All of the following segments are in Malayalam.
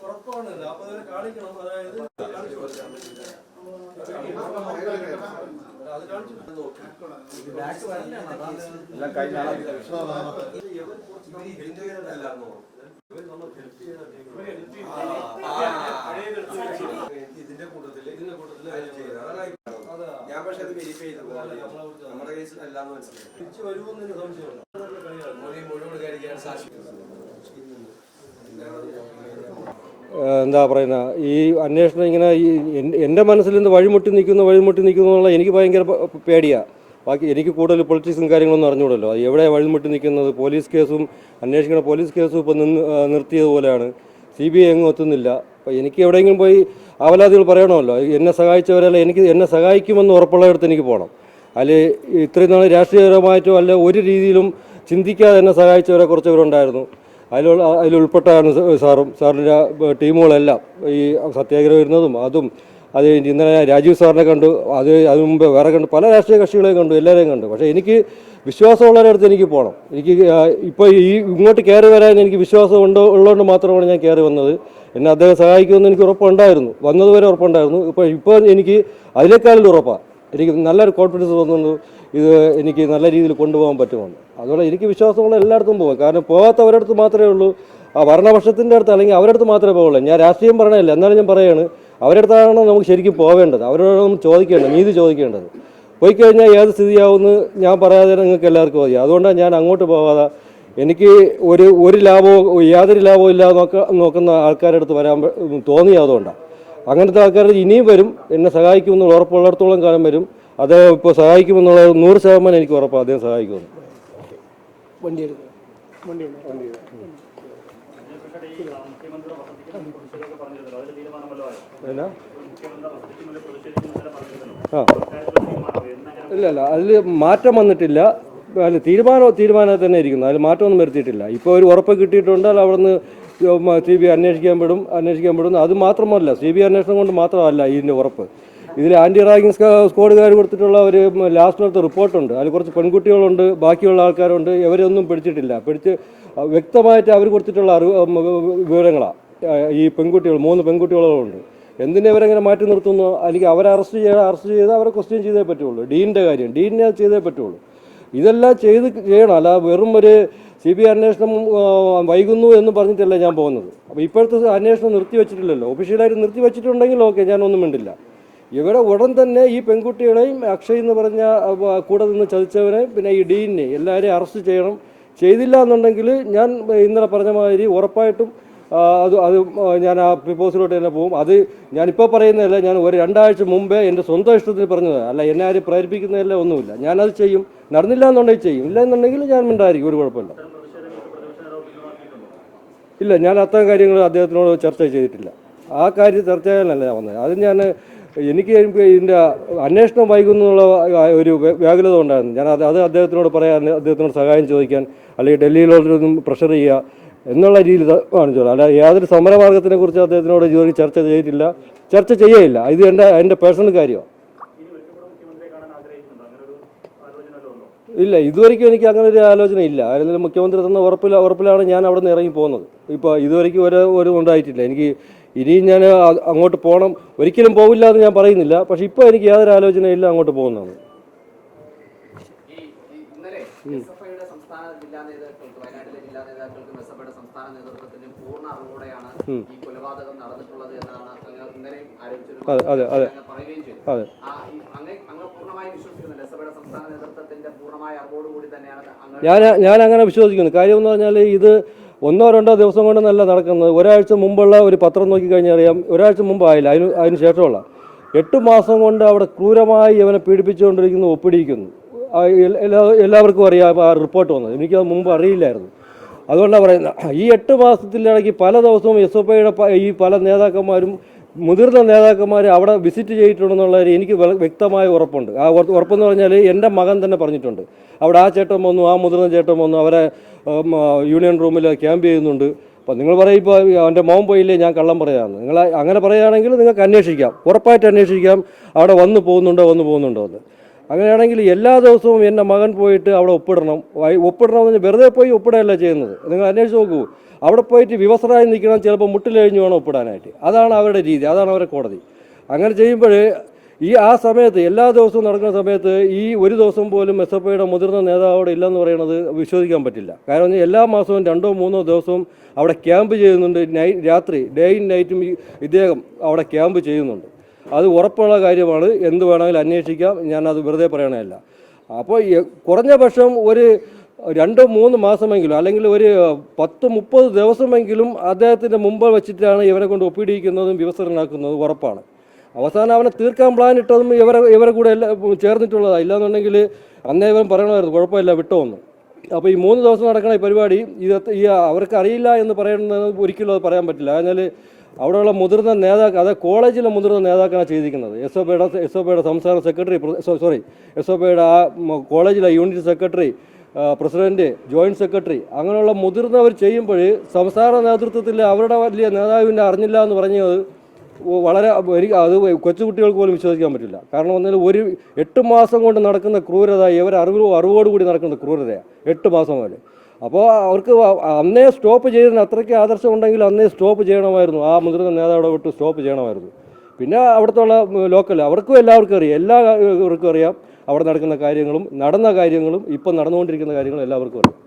ഉറപ്പാണ് 40 പേരെ കാണിക്കണം. അതായത് ഇതിന്റെ കൂട്ടത്തില് ഞാൻ പക്ഷെ അത് വെരിഫൈ ചെയ്തു. നമ്മുടെ കേസിൽ അല്ലാന്ന് മനസ്സിലായി. തിരിച്ചു വരുമെന്ന് സംശയമുണ്ട്. മുഴുവൻ കാര്യമാണ് സാക്ഷി. എന്താ പറയുന്ന ഈ അന്വേഷണം ഇങ്ങനെ എൻ്റെ മനസ്സിൽ നിന്ന് വഴിമുട്ടി നിൽക്കുന്നു എന്നുള്ള എനിക്ക് ഭയങ്കര പേടിയാണ്. ബാക്കി എനിക്ക് കൂടുതൽ പൊളിറ്റിക്സും കാര്യങ്ങളൊന്നും അറിഞ്ഞുകൂടല്ലോ. എവിടെ വഴിമുട്ടി നിൽക്കുന്നത്? പോലീസ് കേസും അന്വേഷിക്കുന്ന പോലീസ് കേസും ഇപ്പോൾ നിർത്തിയതുപോലെയാണ്. CBI എങ്ങും എത്തുന്നില്ല. അപ്പോൾ എനിക്ക് എവിടെയെങ്കിലും പോയി അവലാദികൾ പറയണമല്ലോ. എന്നെ സഹായിച്ചവരല്ല, എന്നെ സഹായിക്കുമെന്ന് ഉറപ്പുള്ളയിടത്ത് എനിക്ക് പോകണം. അതിൽ ഇത്രയും നാൾ രാഷ്ട്രീയപരമായിട്ടോ അല്ല ഒരു രീതിയിലും ചിന്തിക്കാതെ എന്നെ സഹായിച്ചവരെ കുറച്ചവരുണ്ടായിരുന്നു. അതിലുൾപ്പെട്ടാണ് സാറിൻ്റെ ടീമുകളെല്ലാം ഈ സത്യാഗ്രഹം വരുന്നതും അതും. അത് ഇന്നലെ രാജീവ് സാറിനെ കണ്ടു, അതിനു മുമ്പ് വേറെ കണ്ടു, പല രാഷ്ട്രീയ കക്ഷികളെയും കണ്ടു, എല്ലാവരെയും കണ്ടു. പക്ഷേ എനിക്ക് വിശ്വാസമുള്ളവരടുത്ത് എനിക്ക് പോകണം. എനിക്ക് ഇപ്പോൾ ഇങ്ങോട്ട് കയറി വരാൻ എനിക്ക് വിശ്വാസം ഉള്ളതുകൊണ്ട് മാത്രമാണ് ഞാൻ കയറി വന്നത്. എന്നെ അദ്ദേഹം സഹായിക്കുമെന്ന് എനിക്ക് ഉറപ്പുണ്ടായിരുന്നു, വന്നതുവരെ ഉറപ്പുണ്ടായിരുന്നു. ഇപ്പോൾ എനിക്ക് അതിനേക്കാളും ഉറപ്പാണ്. എനിക്ക് നല്ലൊരു കോൺഫിഡൻസ് തോന്നുന്നു ഇത് എനിക്ക് നല്ല രീതിയിൽ കൊണ്ടുപോകാൻ പറ്റുമെന്ന്. അതുകൊണ്ട് എനിക്ക് വിശ്വാസമുള്ള എല്ലായിടത്തും പോകും. കാരണം പോകാത്തവരടുത്ത് മാത്രമേ ഉള്ളൂ, ആ ഭരണപക്ഷത്തിൻ്റെ അടുത്ത് അല്ലെങ്കിൽ അവരടുത്ത് മാത്രമേ പോകുള്ളൂ. ഞാൻ രാഷ്ട്രീയം പറയണില്ല, എന്നാലും ഞാൻ പറയുകയാണ്, അവരടുത്താണ് നമുക്ക് ശരിക്കും പോവേണ്ടത്, അവരോട് നമുക്ക് ചോദിക്കേണ്ടത്, നീതി ചോദിക്കേണ്ടത്. പോയി കഴിഞ്ഞാൽ ഏത് സ്ഥിതിയാവുമെന്ന് ഞാൻ പറയാതെ നിങ്ങൾക്ക് എല്ലാവർക്കും മതി. അതുകൊണ്ടാണ് ഞാൻ അങ്ങോട്ട് പോകാതെ എനിക്ക് ഒരു ലാഭവും യാതൊരു ലാഭവും ഇല്ലാതെ നോക്കുന്ന ആൾക്കാരുടെ അടുത്ത് വരാൻ തോന്നിയതുകൊണ്ടാണ്. അങ്ങനത്തെ ആൾക്കാർ ഇനിയും വരും, എന്നെ സഹായിക്കുമെന്നുള്ള ഉറപ്പുള്ളിടത്തോളം കാലം വരും. അദ്ദേഹം ഇപ്പോൾ സഹായിക്കുമെന്നുള്ള 100% എനിക്ക് ഉറപ്പാണ് അദ്ദേഹം സഹായിക്കുമെന്ന്. ഇല്ല അതിൽ മാറ്റം വന്നിട്ടില്ല. അതിൽ തീരുമാനം തന്നെ ഇരിക്കുന്നു. അതിൽ മാറ്റമൊന്നും വരുത്തിയിട്ടില്ല. ഇപ്പോൾ ഒരു ഉറപ്പ് കിട്ടിയിട്ടുണ്ട്, അവിടെ നിന്ന് CBI അന്വേഷിക്കാൻ പെടും. അത് മാത്രമല്ല, CBI അന്വേഷണം കൊണ്ട് മാത്രമല്ല ഇതിൻ്റെ ഉറപ്പ്. ഇതിൽ ആൻറ്റി റാഗിങ് സ്ക്വാഡുകാർ കൊടുത്തിട്ടുള്ള ഒരു ലാസ്റ്റിലത്തെ റിപ്പോർട്ടുണ്ട്. അതിൽ കുറച്ച് പെൺകുട്ടികളുണ്ട്, ബാക്കിയുള്ള ആൾക്കാരുണ്ട്. ഇവരൊന്നും പിടിച്ചിട്ടില്ല. വ്യക്തമായിട്ട് അവർ കൊടുത്തിട്ടുള്ള വിവരങ്ങളാണ്. ഈ പെൺകുട്ടികൾ 3 പെൺകുട്ടികളുണ്ട്. എന്തിനെ ഇവരെങ്ങനെ മാറ്റി നിർത്തുന്നു? അല്ലെങ്കിൽ അവരെ അറസ്റ്റ് ചെയ്ത് അവരെ ക്വസ്റ്റ്യൻ ചെയ്തേ പറ്റുള്ളൂ. ഡീനിൻ്റെ കാര്യം ഡീനിനെ അത് ചെയ്തേ പറ്റുള്ളൂ. ഇതെല്ലാം ചെയ്യണം. അല്ല വെറും ഒരു CBI അന്വേഷണം വൈകുന്നു എന്ന് പറഞ്ഞിട്ടല്ല ഞാൻ പോകുന്നത്. അപ്പോൾ ഇപ്പോഴത്തെ അന്വേഷണം നിർത്തിവെച്ചിട്ടില്ലല്ലോ. ഒഫീഷ്യലായിട്ട് നിർത്തിവെച്ചിട്ടുണ്ടെങ്കിൽ ഓക്കെ, ഞാനൊന്നും മിണ്ടില്ല. ഇവിടെ ഉടൻ തന്നെ ഈ പെൺകുട്ടികളെയും അക്ഷയ് എന്ന് പറഞ്ഞ കൂടെ നിന്ന് ചതിച്ചവരെയും പിന്നെ ഈ ഡീനിനെ എല്ലാവരെയും അറസ്റ്റ് ചെയ്യണം. ചെയ്തില്ല എന്നുണ്ടെങ്കിൽ ഞാൻ ഇന്നലെ പറഞ്ഞ മാതിരി ഉറപ്പായിട്ടും അത് ഞാൻ ആ പ്രപ്പോസലോട്ട് തന്നെ പോകും. അത് ഞാനിപ്പോൾ പറയുന്നതല്ല, ഞാൻ 2 ആഴ്ച മുമ്പേ എൻ്റെ സ്വന്തം ഇഷ്ടത്തിന് പറഞ്ഞത് അല്ല, എന്നെ ആരും പ്രേരിപ്പിക്കുന്നതല്ല, ഒന്നുമില്ല. ഞാനത് ചെയ്യും. നടന്നില്ല എന്നുണ്ടെങ്കിൽ ചെയ്യും, ഇല്ല എന്നുണ്ടെങ്കിൽ ഞാൻ മിണ്ടായിരിക്കും, ഒരു കുഴപ്പമില്ല. ഇല്ല, ഞാൻ അത്തരം കാര്യങ്ങൾ അദ്ദേഹത്തിനോട് ചർച്ച ചെയ്തിട്ടില്ല. ആ കാര്യം ചർച്ച ചെയ്യാനല്ല ഞാൻ വന്നത്. അത് എനിക്ക് ഇതിൻ്റെ അന്വേഷണം വൈകുന്നുള്ള ഒരു വ്യാകുലത ഉണ്ടായിരുന്നു. ഞാൻ അത് അദ്ദേഹത്തിനോട് പറയാൻ, അദ്ദേഹത്തിനോട് സഹായം ചോദിക്കാൻ, അല്ലെങ്കിൽ ഡൽഹിയിലോട്ടൊന്നും പ്രഷർ ചെയ്യുക എന്നുള്ള രീതിയിൽ കാണിച്ചോളൂ. അല്ല യാതൊരു സമരമാർഗത്തിനെ കുറിച്ച് അദ്ദേഹത്തിനോട് ഇതുവരെ ചർച്ച ചെയ്തിട്ടില്ല, ചർച്ച ചെയ്യയില്ല. ഇത് എൻ്റെ പേഴ്സണൽ കാര്യമാണ്. ഇല്ല, ഇതുവരെയ്ക്കും എനിക്ക് അങ്ങനെ ഒരു ആലോചന ഇല്ല. അതിൽ മുഖ്യമന്ത്രി തന്ന ഉറപ്പിലാണ് ഞാൻ അവിടെ നിന്ന് ഇറങ്ങി പോകുന്നത്. ഇപ്പോൾ ഇതുവരെയ്ക്കും ഒരു ഉണ്ടായിട്ടില്ല. എനിക്ക് ഇനിയും ഞാൻ അങ്ങോട്ട് പോകണം, ഒരിക്കലും പോവില്ല എന്ന് ഞാൻ പറയുന്നില്ല. പക്ഷെ ഇപ്പോൾ എനിക്ക് യാതൊരു ആലോചനയില്ല അങ്ങോട്ട് പോകുന്നതാണ്. അതെ അതെ അതെ. ഞാൻ അങ്ങനെ വിശ്വസിക്കുന്നു. കാര്യം എന്ന് പറഞ്ഞാൽ ഇത് 1-2 ദിവസം കൊണ്ടൊന്നല്ല നടക്കുന്നത്. ഒരാഴ്ച മുമ്പുള്ള ഒരു പത്രം നോക്കിക്കഴിഞ്ഞാൽ അറിയാം. ഒരാഴ്ച മുമ്പായില്ല, അതിന് ശേഷമുള്ള 8 മാസം കൊണ്ട് അവിടെ ക്രൂരമായി ഇവനെ പീഡിപ്പിച്ചുകൊണ്ടിരിക്കുന്നു, ഒപ്പിടിക്കുന്നു. എല്ലാവർക്കും അറിയാം ആ റിപ്പോർട്ട് വന്നത്. എനിക്കത് മുമ്പ് അറിയില്ലായിരുന്നു. അതുകൊണ്ടാണ് പറയുന്നത്, ഈ 8 മാസത്തിനിടയ്ക്ക് പല ദിവസവും SFIയുടെ ഈ പല നേതാക്കന്മാരും മുതിർന്ന നേതാക്കന്മാർ അവിടെ വിസിറ്റ് ചെയ്തിട്ടുണ്ടെന്നുള്ളതിൽ എനിക്ക് വ്യക്തമായ ഉറപ്പുണ്ട്. ആ ഉറപ്പെന്ന് പറഞ്ഞാൽ എൻ്റെ മകൻ തന്നെ പറഞ്ഞിട്ടുണ്ട്. അവിടെ ആ ചേട്ടൻ വന്നു, ആ മുതിർന്ന ചേട്ടൻ വന്നു, അവരെ യൂണിയൻ റൂമിൽ ക്യാമ്പ് ചെയ്യുന്നുണ്ട്. അപ്പോൾ നിങ്ങൾ പറയും ഇപ്പോൾ അവൻ്റെ മോൻ പോയില്ലേ ഞാൻ കള്ളം പറയാമെന്ന്. നിങ്ങൾ അങ്ങനെ പറയുകയാണെങ്കിൽ നിങ്ങൾക്ക് അന്വേഷിക്കാം, ഉറപ്പായിട്ട് അന്വേഷിക്കാം അവിടെ വന്നു പോകുന്നുണ്ടോ എന്ന്. അങ്ങനെയാണെങ്കിൽ എല്ലാ ദിവസവും എൻ്റെ മകൻ പോയിട്ട് അവിടെ ഒപ്പിടണമെന്ന് വെറുതെ പോയി ഒപ്പിടുകയല്ല ചെയ്യുന്നത്. നിങ്ങൾ അന്വേഷിച്ച് നോക്കൂ. അവിടെ പോയിട്ട് വിവസ്ത്രരായി നിൽക്കണം, ചിലപ്പോൾ മുട്ടിലഴിഞ്ഞ് വേണം ഒപ്പിടാനായിട്ട്. അതാണ് അവരുടെ രീതി, അതാണ് അവരുടെ കോടതി. അങ്ങനെ ചെയ്യുമ്പോൾ ആ സമയത്ത് എല്ലാ ദിവസവും നടക്കുന്ന സമയത്ത് ഈ ഒരു ദിവസം പോലും SFIയുടെ മുതിർന്ന നേതാവ് അവിടെ ഇല്ലെന്ന് പറയുന്നത് വിശ്വസിക്കാൻ പറ്റില്ല. കാരണം എല്ലാ മാസവും 2-3 ദിവസവും അവിടെ ക്യാമ്പ് ചെയ്യുന്നുണ്ട്. രാത്രി ഡേയും നൈറ്റും ഇദ്ദേഹം അവിടെ ക്യാമ്പ് ചെയ്യുന്നുണ്ട്. അത് ഉറപ്പുള്ള കാര്യമാണ്. എന്ത് വേണമെങ്കിലും അന്വേഷിക്കാം, ഞാനത് വെറുതെ പറയണമല്ല. അപ്പോൾ കുറഞ്ഞ പക്ഷം ഒരു 2-3 മാസമെങ്കിലും അല്ലെങ്കിൽ ഒരു 10-30 ദിവസമെങ്കിലും അദ്ദേഹത്തിൻ്റെ മുമ്പ് വെച്ചിട്ടാണ് ഇവരെ കൊണ്ട് ഒപ്പിടിയിക്കുന്നതും വിവസ്ത്രനാക്കുന്നതും ഉറപ്പാണ്. അവസാനം അവനെ തീർക്കാൻ പ്ലാൻ ഇട്ടതും ഇവരെ കൂടെ ചേർന്നിട്ടുള്ളതാണ്. ഇല്ലാന്നുണ്ടെങ്കിൽ അന്നേ ഇവൻ പറയണമായിരുന്നു കുഴപ്പമില്ല വിട്ടോന്ന്. അപ്പോൾ ഈ 3 ദിവസം നടക്കണ ഈ പരിപാടി അവർക്ക് അറിയില്ല എന്ന് പറയുന്നത് ഒരിക്കലും അത് പറയാൻ പറ്റില്ല. അതിനാൽ അവിടെയുള്ള മുതിർന്ന നേതാക്കൾ, അതായത് കോളേജിലെ മുതിർന്ന നേതാക്കളാണ് ചെയ്തിരിക്കുന്നത്. SFIയുടെ സംസ്ഥാന സെക്രട്ടറി, SFIയുടെ ആ കോളേജിലെ unit secretary, president, joint secretary, അങ്ങനെയുള്ള മുതിർന്നവർ ചെയ്യുമ്പോൾ സംസ്ഥാന നേതൃത്വത്തിൽ അവരുടെ വലിയ നേതാവിനെ അറിഞ്ഞില്ല എന്ന് പറഞ്ഞത് വളരെ അത് കൊച്ചുകുട്ടികൾക്ക് പോലും വിശ്വസിക്കാൻ പറ്റില്ല. കാരണം എന്നാൽ ഒരു 8 മാസം കൊണ്ട് നടക്കുന്ന ക്രൂരത, ഇവർ അറിവോടുകൂടി നടക്കുന്ന ക്രൂരതയാണ് 8 മാസം പോലെ. അപ്പോൾ അവർക്ക് അന്നേ സ്റ്റോപ്പ് ചെയ്തതിന് അത്രയ്ക്ക് ആദർശം ഉണ്ടെങ്കിൽ അന്നേ സ്റ്റോപ്പ് ചെയ്യണമായിരുന്നു. ആ മുതിർന്ന നേതാവിടെ വിട്ട് സ്റ്റോപ്പ് ചെയ്യണമായിരുന്നു. പിന്നെ അവിടുത്തെ ലോക്കൽ അവർക്കും എല്ലാവർക്കും അറിയാം, എല്ലാവർക്കും അറിയാം അവിടെ നടക്കുന്ന കാര്യങ്ങളും നടന്ന കാര്യങ്ങളും ഇപ്പം നടന്നുകൊണ്ടിരിക്കുന്ന കാര്യങ്ങളും എല്ലാവർക്കും അറിയാം.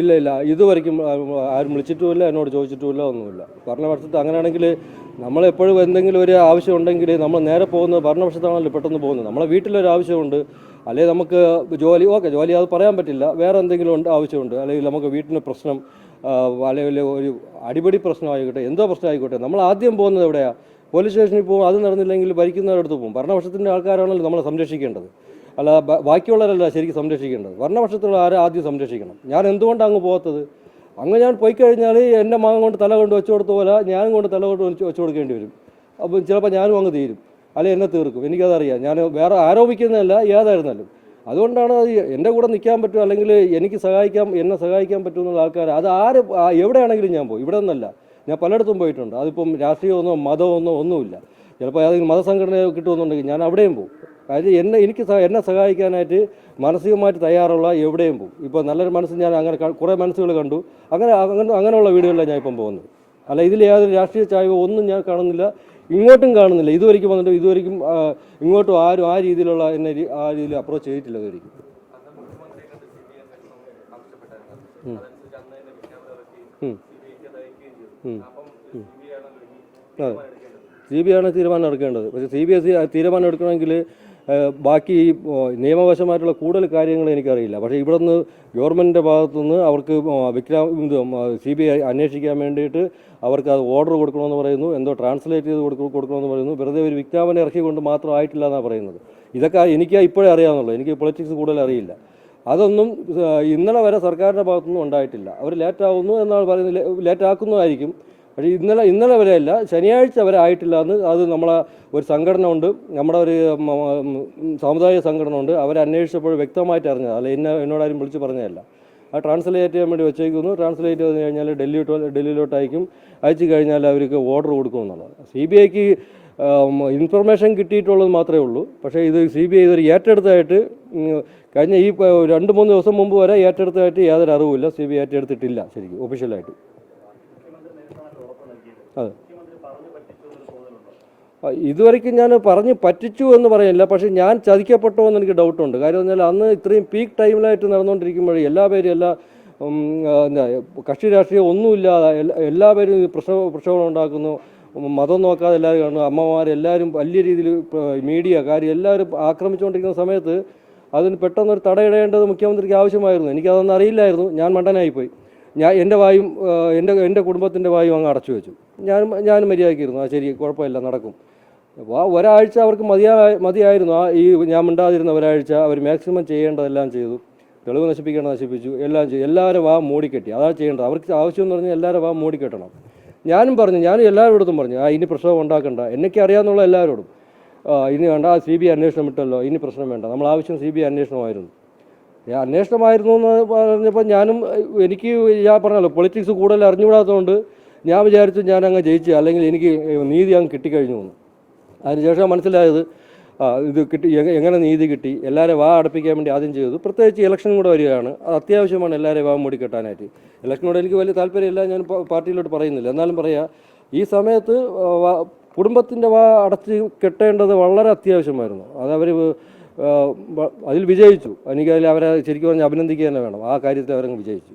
ഇല്ല, ഇതുവരെയ്ക്കും ആരും വിളിച്ചിട്ടുമില്ല, എന്നോട് ചോദിച്ചിട്ടുമില്ല, ഒന്നുമില്ല. ഭരണപക്ഷത്ത് അങ്ങനെയാണെങ്കിൽ നമ്മളെപ്പോഴും എന്തെങ്കിലും ഒരു ആവശ്യം ഉണ്ടെങ്കിൽ നമ്മൾ നേരെ പോകുന്നത് ഭരണപക്ഷത്താണല്ലോ പെട്ടെന്ന് പോകുന്നത്. നമ്മളെ വീട്ടിലൊരു ആവശ്യമുണ്ട്, അല്ലെങ്കിൽ നമുക്ക് ജോലി അത് പറയാൻ പറ്റില്ല, വേറെ എന്തെങ്കിലും ആവശ്യമുണ്ട്, അല്ലെങ്കിൽ നമുക്ക് വീട്ടിന് പ്രശ്നം, അല്ലെങ്കിൽ ഒരു അടിപിടി പ്രശ്നമായിക്കോട്ടെ, എന്തോ പ്രശ്നമായിക്കോട്ടെ, നമ്മൾ ആദ്യം പോകുന്നത് എവിടെയാണ്? പോലീസ് സ്റ്റേഷനിൽ പോകും. അത് നടന്നില്ലെങ്കിൽ ഭരിക്കുന്നവരടുത്ത് പോകും. ഭരണപക്ഷത്തിൻ്റെ ആൾക്കാരാണല്ലോ നമ്മളെ സംരക്ഷിക്കേണ്ടത്, അല്ല ബാക്കിയുള്ളവരല്ല ശരിക്കും സംരക്ഷിക്കേണ്ടത്. ഭരണപക്ഷത്തുള്ള ആദ്യം സംരക്ഷിക്കണം. ഞാൻ എന്തുകൊണ്ടാണ് അങ്ങ് പോകാത്തത്? അങ്ങ് ഞാൻ പോയി കഴിഞ്ഞാൽ എൻ്റെ മകൻ കൊണ്ട് തല കൊണ്ട് വെച്ചു കൊടുത്ത പോലെ ഞാനും കൊണ്ട് തല കൊണ്ട് വെച്ചു കൊടുക്കേണ്ടി വരും. അപ്പോൾ ചിലപ്പോൾ ഞാനും അങ്ങ് തീരും, അല്ലെങ്കിൽ എന്നെ തീർക്കും. എനിക്കതറിയാം. ഞാൻ വേറെ ആരോപിക്കുന്നതല്ല, ഏതായിരുന്നാലും. അതുകൊണ്ടാണ് അത് എൻ്റെ കൂടെ നിൽക്കാൻ പറ്റും, അല്ലെങ്കിൽ എന്നെ സഹായിക്കാൻ പറ്റുമെന്നുള്ള ആൾക്കാർ അത് എവിടെയാണെങ്കിലും ഞാൻ പോകും. ഇവിടെ നിന്നല്ല, ഞാൻ പലയിടത്തും പോയിട്ടുണ്ട്. അതിപ്പം രാഷ്ട്രീയമൊന്നോ മതമൊന്നോ ഒന്നുമില്ല. ചിലപ്പോൾ ഏതെങ്കിലും മതസംഘടന കിട്ടുമെന്നുണ്ടെങ്കിൽ ഞാൻ അവിടെയും പോകും. കാര്യം എന്നെ സഹായിക്കാനായിട്ട് മാനസികമായിട്ട് തയ്യാറുള്ള എവിടെയും പോകും. ഇപ്പോൾ നല്ലൊരു മനസ്സ് ഞാൻ അങ്ങനെ കുറേ മനസ്സുകൾ കണ്ടു. അങ്ങനെയുള്ള വീടുകളിലാണ് ഞാൻ ഇപ്പം പോകുന്നത്. അല്ല ഇതിൽ യാതൊരു രാഷ്ട്രീയ ചായ്വോ ഒന്നും ഞാൻ കാണുന്നില്ല, ഇങ്ങോട്ടും കാണുന്നില്ല. ഇതുവരെയ്ക്കും ഇങ്ങോട്ടും ആരും ആ രീതിയിലുള്ള ആ രീതിയിൽ അപ്രോച്ച് ചെയ്തിട്ടില്ല ഇതുവരെയ്ക്കും. CBI ആണ് തീരുമാനം എടുക്കേണ്ടത്. പക്ഷേ CBSE തീരുമാനം എടുക്കണമെങ്കിൽ ബാക്കി ഈ നിയമവശമായിട്ടുള്ള കൂടുതൽ കാര്യങ്ങൾ എനിക്കറിയില്ല. പക്ഷേ ഇവിടെ നിന്ന് ഗവൺമെൻറ്റിൻ്റെ ഭാഗത്തുനിന്ന് അവർക്ക് CBI അന്വേഷിക്കാൻ വേണ്ടിയിട്ട് അവർക്ക് അത് ഓർഡർ കൊടുക്കണമെന്ന് പറയുന്നു, എന്തോ ട്രാൻസ്ലേറ്റ് ചെയ്ത് കൊടുക്കണമെന്ന് പറയുന്നു. വെറുതെ ഒരു വിജ്ഞാപനം ഇറക്കിക്കൊണ്ട് മാത്രം ആയിട്ടില്ല എന്നാണ് പറയുന്നത്. ഇതൊക്കെ എനിക്ക് ഇപ്പോഴേ അറിയാമെന്നുള്ളൂ, എനിക്ക് പൊളിറ്റിക്സ് കൂടുതൽ അറിയില്ല. അതൊന്നും ഇന്നലെ വരെ സർക്കാരിൻ്റെ ഭാഗത്തുനിന്നും ഉണ്ടായിട്ടില്ല. അവർ ലേറ്റാവുന്നു എന്നാണ് പറയുന്നത്, ലേറ്റാക്കുന്നതായിരിക്കും. പക്ഷേ ഇന്നലെ വരെയല്ല, ശനിയാഴ്ച വരെ ആയിട്ടില്ല എന്ന് അത് നമ്മളെ ഒരു സംഘടന ഉണ്ട്, നമ്മുടെ ഒരു സാമുദായിക സംഘടന ഉണ്ട്. അവരെ അന്വേഷിച്ചപ്പോൾ വ്യക്തമായിട്ട് അറിഞ്ഞത്, അല്ല എന്നോടാരും വിളിച്ച് പറഞ്ഞതല്ല. ആ ട്രാൻസ്ലേറ്റ് ചെയ്യാൻ വേണ്ടി വെച്ചേക്കുന്നു. ട്രാൻസ്ലേറ്റ് ചെയ്ത് കഴിഞ്ഞാൽ ഡൽഹിയിലോട്ട് അയച്ചു കഴിഞ്ഞാൽ അവർക്ക് ഓർഡർ കൊടുക്കുമെന്നുള്ളത്. CBIക്ക് ഇൻഫർമേഷൻ കിട്ടിയിട്ടുള്ളത് മാത്രമേ ഉള്ളൂ. പക്ഷേ ഇത് CBI ഇതൊരു ഏറ്റെടുത്തായിട്ട് കഴിഞ്ഞ ഈ 2-3 ദിവസം മുമ്പ് വരെ ഏറ്റെടുത്തായിട്ട് യാതൊരു അറിവുമില്ല. CBI ഏറ്റെടുത്തിട്ടില്ല ശരിക്കും ഒഫീഷ്യലായിട്ട്. അതെ, ഇതുവരെയ്ക്കും ഞാൻ പറഞ്ഞു പറ്റിച്ചു എന്ന് പറയില്ല. പക്ഷേ ഞാൻ ചതിക്കപ്പെട്ടോ എന്ന് എനിക്ക് ഡൗട്ടുണ്ട്. കാര്യം എന്ന് വെച്ചാൽ അന്ന് ഇത്രയും പീക്ക് ടൈമിലായിട്ട് നടന്നുകൊണ്ടിരിക്കുമ്പോഴേ കക്ഷി രാഷ്ട്രീയം ഒന്നുമില്ലാതെ എല്ലാവരും പ്രശ്നങ്ങൾ ഉണ്ടാക്കുന്നു, മതം നോക്കാതെ എല്ലാവരും കാണുന്നു, അമ്മമാരെല്ലാവരും വലിയ രീതിയിൽ മീഡിയ കാര്യം എല്ലാവരും ആക്രമിച്ചുകൊണ്ടിരിക്കുന്ന സമയത്ത് അതിന് പെട്ടെന്നൊരു തടയിടേണ്ടത് മുഖ്യമന്ത്രിക്ക് ആവശ്യമായിരുന്നു. എനിക്കതൊന്നും അറിയില്ലായിരുന്നു. ഞാൻ മണ്ടനായിപ്പോയി. എൻ്റെ വായും എൻ്റെ കുടുംബത്തിൻ്റെ വായും അങ്ങ് അടച്ചു വെച്ചു. ഞാനും മര്യാദയ്ക്കിരുന്നു. ആ ശരി, കുഴപ്പമില്ല, നടക്കും. അപ്പോൾ ആ ഒരാഴ്ച അവർക്ക് മതിയായിരുന്നു. ഞാൻ മിണ്ടാതിരുന്ന ഒരാഴ്ച അവർ മാക്സിമം ചെയ്യേണ്ടതെല്ലാം ചെയ്തു. തെളിവ് നശിപ്പിക്കേണ്ട നശിപ്പിച്ചു, എല്ലാം ചെയ്യും. എല്ലാവരും വാ മൂടിക്കെട്ടി. അതാണ് ചെയ്യേണ്ടത്. അവർക്ക് ആവശ്യം എന്ന് പറഞ്ഞാൽ എല്ലാവരും വാ മൂടിക്കെട്ടണം. ഞാനും എല്ലാവരോടും പറഞ്ഞു ഇനി പ്രശ്നം ഉണ്ടാക്കണ്ട. എന്നൊക്കെ അറിയാമെന്നുള്ള എല്ലാവരോടും ഇനി വേണ്ട, CBI അന്വേഷണം വിട്ടല്ലോ, ഇനി പ്രശ്നം വേണ്ട. നമ്മൾ ആവശ്യം CBI അന്വേഷണമായിരുന്നു. അന്വേഷണമായിരുന്നു എന്ന് പറഞ്ഞപ്പോൾ എനിക്ക് ഞാൻ പറഞ്ഞല്ലോ, പൊളിറ്റിക്സ് കൂടുതൽ അറിഞ്ഞുകൂടാത്തതുകൊണ്ട് ഞാൻ വിചാരിച്ചു ഞാൻ അങ്ങ് ജയിച്ചു, അല്ലെങ്കിൽ എനിക്ക് നീതി അങ്ങ് കിട്ടിക്കഴിഞ്ഞു എന്ന്. അതിനുശേഷം മനസ്സിലായത് ഇത് കിട്ടി, എങ്ങനെ നീതി കിട്ടി. എല്ലാവരും വാ അടപ്പിക്കാൻ വേണ്ടി ആദ്യം ചെയ്തു. പ്രത്യേകിച്ച് ഇലക്ഷൻ കൂടെ വരികയാണ്, അത് അത്യാവശ്യമാണ് എല്ലാവരെയും വാ മൂടിക്കെട്ടാനായിട്ട്. ഇലക്ഷനോട് എനിക്ക് വലിയ താല്പര്യമില്ല, ഞാൻ പാർട്ടിയിലോട്ട് പറയുന്നില്ല. എന്നാലും പറയാം, ഈ സമയത്ത് കുടുംബത്തിൻ്റെ വാ അടച്ച് കെട്ടേണ്ടത് വളരെ അത്യാവശ്യമായിരുന്നു. അതവർ അതിൽ വിജയിച്ചു. എനിക്കതിൽ അവരെ ശരിക്കും പറഞ്ഞാൽ അഭിനന്ദിക്കുക തന്നെ വേണം. ആ കാര്യത്തിൽ അവരങ്ങ് വിജയിച്ചു.